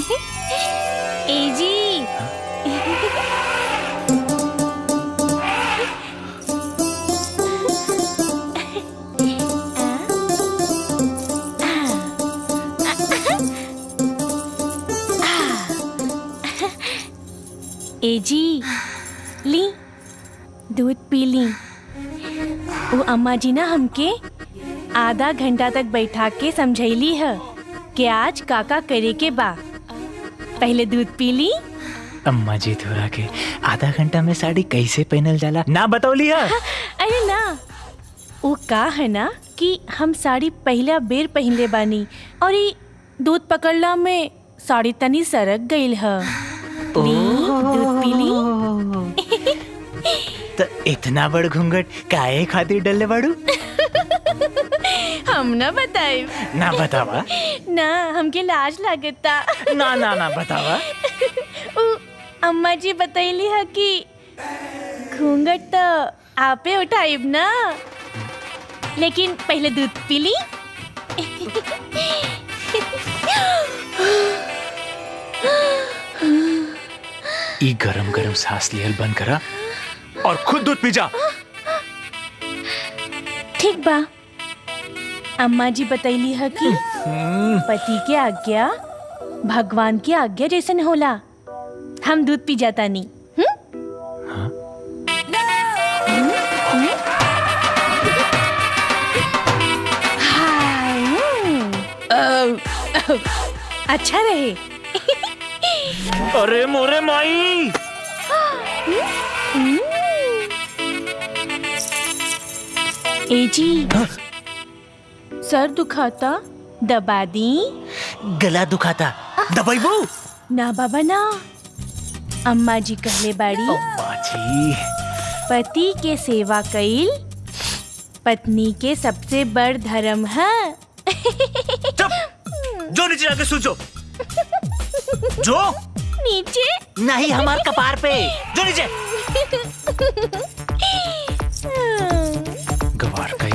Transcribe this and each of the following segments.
ए जी। ए जी, ली दूध पी ली। वो अम्मा जी ना हमके आधा घंटा तक बैठा के समझैली है कि आज काका करे के बा। पहले दूध पी ली। अम्मा जी थोड़ा के आधा घंटा में साड़ी कैसे पहनल जाला ना बतौली है। अरे ना, वो का है ना कि हम साड़ी पहला बेर पहनले बानी और ये दूध पकड़ला में साड़ी तनी सरक गईल है। दूध पी ली। तो इतना बड़ घूंघट काहे खातिर डलले बाड़ू? हम ना बताए। ना बतावा। ना, हमके लाज लागता। ना ना ना बतावा। अम्मा जी बतैली है कि घूंघट तो आपे उठाइब ना, लेकिन पहले दूध पी ली। ई गरम गरम सांस लियल बंद करा और खुद दूध पी जा। ठीक बा। अम्मा जी बतैली है कि पति के आज्ञा भगवान की आज्ञा जैसन होला। हम दूध पी जाता नहीं। अच्छा रहे। अरे मोरे माई। ए जी, सर दुखाता, दबा दी। गला दुखाता, दबाइबू? ना बाबा ना, अम्मा जी कहले बाड़ी अम्मा जी पति के सेवा कईल पत्नी के सबसे बड़ धर्म है। चुप, जो नीचे जाके सो जो। जो नीचे नहीं, हमार कपार पे जो नीचे। गवार का ही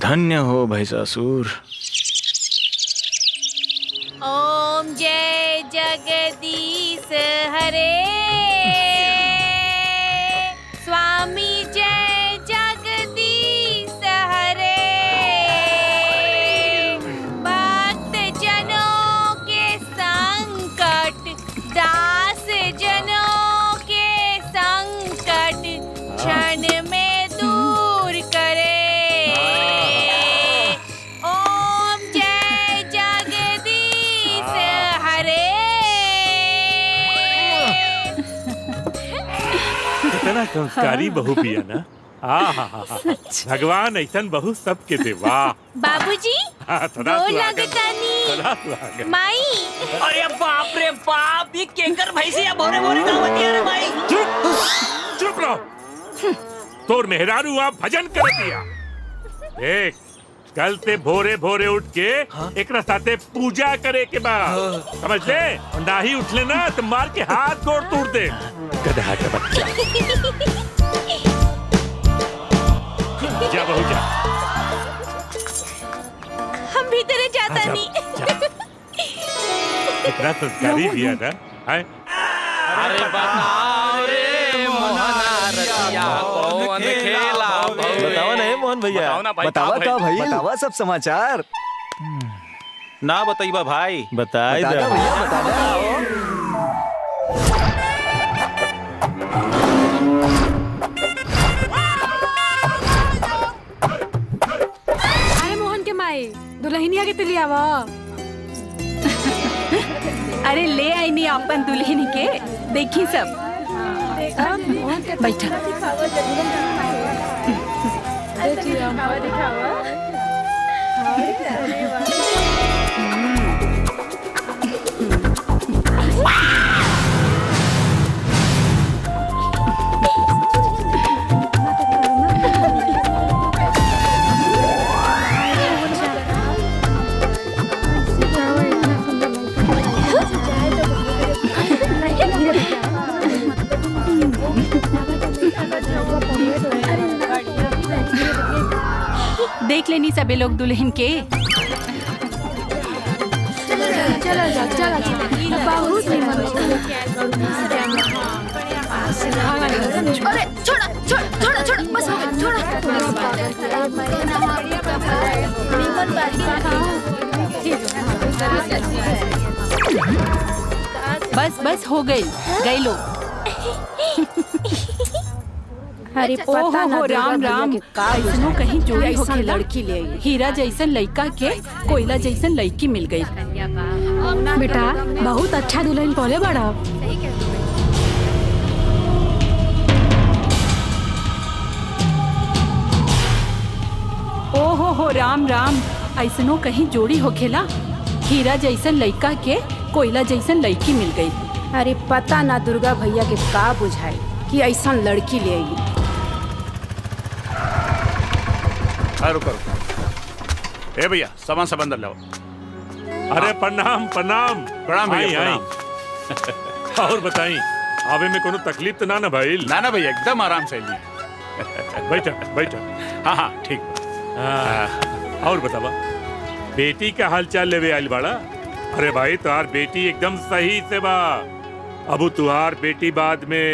धन्य हो भाई ससुर। ओम जय जगदीश हरे, स्वामी जय जगदीश हरे। भक्त जनों के संकट, दास जनों के संकट क्षण में दूर करे। इतना संस्कारी बहू पिया ना। भगवान ऐसन बहू सबके दे। वाह बाबूजी, गोर लागतानी। माई। अरे बाप रे बाप, ये केकर भैंसिया भोरे भोरे गावतिया रे माई। चुप रहो। तोर मेहरारू आप भजन कर दिया। देख, कल ते भोरे भोरे उठ के एक साथे पूजा करे के बाद समझ ले। नाही उठले ना तो मार के हाथ गोड़ तोड़ दे। गधा का बच्चा। जा बहू जा। हम भीतर जाता नहीं। इतना संस्कारी दिया ना। अरे बताओ रे मोहना रतिया कौन खेला। बताओ नहीं मोहन भैया, बतावा का भाई, बतावा सब समाचार। ना बताइबा भाई। बताई दे भैया, बता दो। अरे मोहन के माई, दुल्हनिया के तिलियावा। अरे ले आई नहीं अपन दुल्हन के, देखी सब। बैठा। देख लेनी सबे लोग दुल्हन के। अरे छोड़ा छोड़ा छोड़ा बस हो गया बस बस हो गई गई लो। अरे पता ना राम राम ऐसनो कहीं जोड़ी होके लड़की ले आई। हीरा जैसन लड़का के कोयला जैसन लड़की मिल गई। बेटा बहुत अच्छा दुल्हन पौले बड़ा। ओहो हो राम राम ऐसनो कहीं जोड़ी होखेला। हीरा जैसन लड़का के कोयला जैसन लड़की मिल गई। अरे पता ना दुर्गा भैया के का बुझाई कि ऐसा लड़की ले आई। रुको रुको। ए भैया सामान सब अंदर लाओ। अरे प्रणाम प्रणाम। प्रणाम भैया प्रणाम। और बताई आवे में कोनो तकलीफ तो ना ना भाई? ना ना भैया एकदम आराम से लिए। बैठा बैठा। हाँ हाँ ठीक। और बतावा बेटी का हालचाल लेवे आइल बाड़ा? अरे भाई तुहार बेटी एकदम सही से बा। अब तुहार बेटी बाद में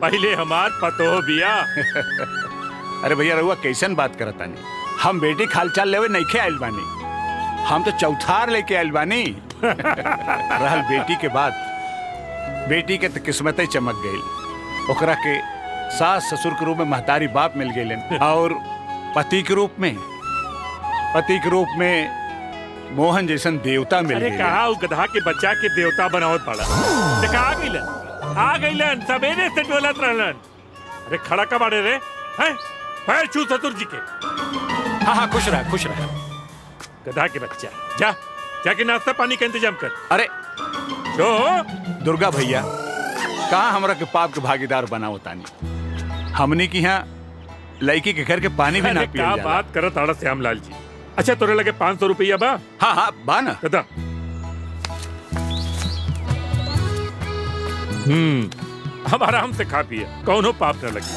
पहले हमार पतो बिया। अरे भैया रहुआ कैसन बात करत तानी? हम बेटी हालचाल लेवे नइखे आइल बानी, हम तो चौथार लेके आइल बानी। रहल बेटी के बाद बेटी के तो किस्मत ही चमक गई। ओकरा के सास ससुर के रूप में महतारी बाप मिल गए और पति के रूप में मोहन जैसन देवता मिल गए। अरे कहा वो गधा के बच्चा के देवता बनावत पड़ा। आ गइलन सवेरे से डोलत रहलन। अरे खड़ा कब आड़े रे हैं? पैर छू ससुर जी के। हाँ हाँ खुश रहा खुश रहा। गधा के बच्चा जा जाके नाश्ता पानी का इंतजाम कर। अरे जो दुर्गा भैया कहाँ हमरा के पाप के भागीदार बनाओ तानी? हमनी की यहाँ लड़की के घर के पानी भी ना पिया जाला। बात करत आड़ा श्यामलाल जी। अच्छा तोरे लगे 500 रुपया बा? हाँ हाँ बा ना। गधा हम आराम से खा पिए कौनो पाप न लगी।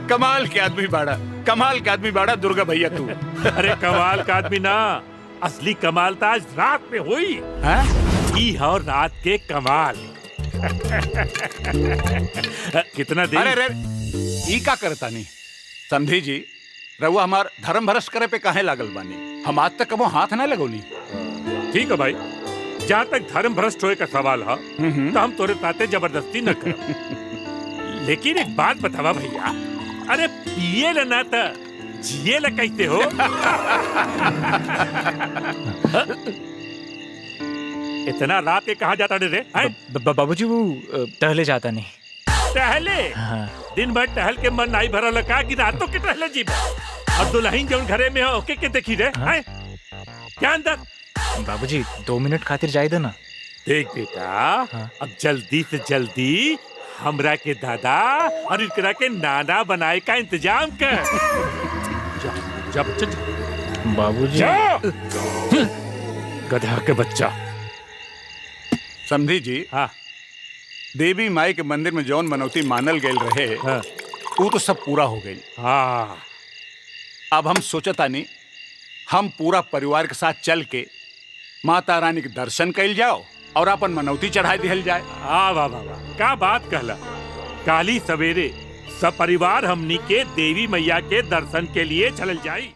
कमाल के आदमी बाड़ा, कमाल के आदमी बाड़ा दुर्गा भैया तू। अरे कमाल का आदमी ना, असली कमाल तो आज रात में हुई। ई और रात के कमाल। कितना देर? अरे ई का करता नहीं समझी जी। रहुआ हमार धर्म भ्रष्ट करे पे काहे लागल बानी? हम आज तक कबो हाथ ना लगौनी। ठीक है भाई, जहाँ तक धर्म भ्रष्ट होए का सवाल है तो हम तोरे साथे जबरदस्ती न कर। लेकिन एक बात बतावा भैया, अरे पिए ल ना था जिए ल कहते हो? इतना रात के कहाँ जाता रे? बाबूजी वो टहले जाता नहीं। टहले? हाँ। दिन भर टहल के मन नहीं भरल का कि रातों के टहले जी? और दुल्हन जौन घरे में हो के देखी रे? हाँ? क्या अंदर? बाबूजी 2 मिनट खातिर जाए दो ना। देख बेटा, हाँ? अब जल्दी से जल्दी हमरा के दादा और इकरा के नाना बनाए का इंतजाम कर। जा, जा बच्चा जा। बाबूजी गधा के बच्चा। समझी जी। हाँ। देवी माई के मंदिर में जौन मनौती मानल गए रहे, हाँ। वो तो सब पूरा हो गई। हाँ। अब हम सोचता नहीं हम पूरा परिवार के साथ चल के माता रानी के दर्शन कैल जाओ और अपन मनौती चढ़ाई दिहल जाए। वाह वाह वाह, क्या बात कहला। काली सवेरे सब परिवार हमनी के देवी मैया के दर्शन के लिए चल जाई।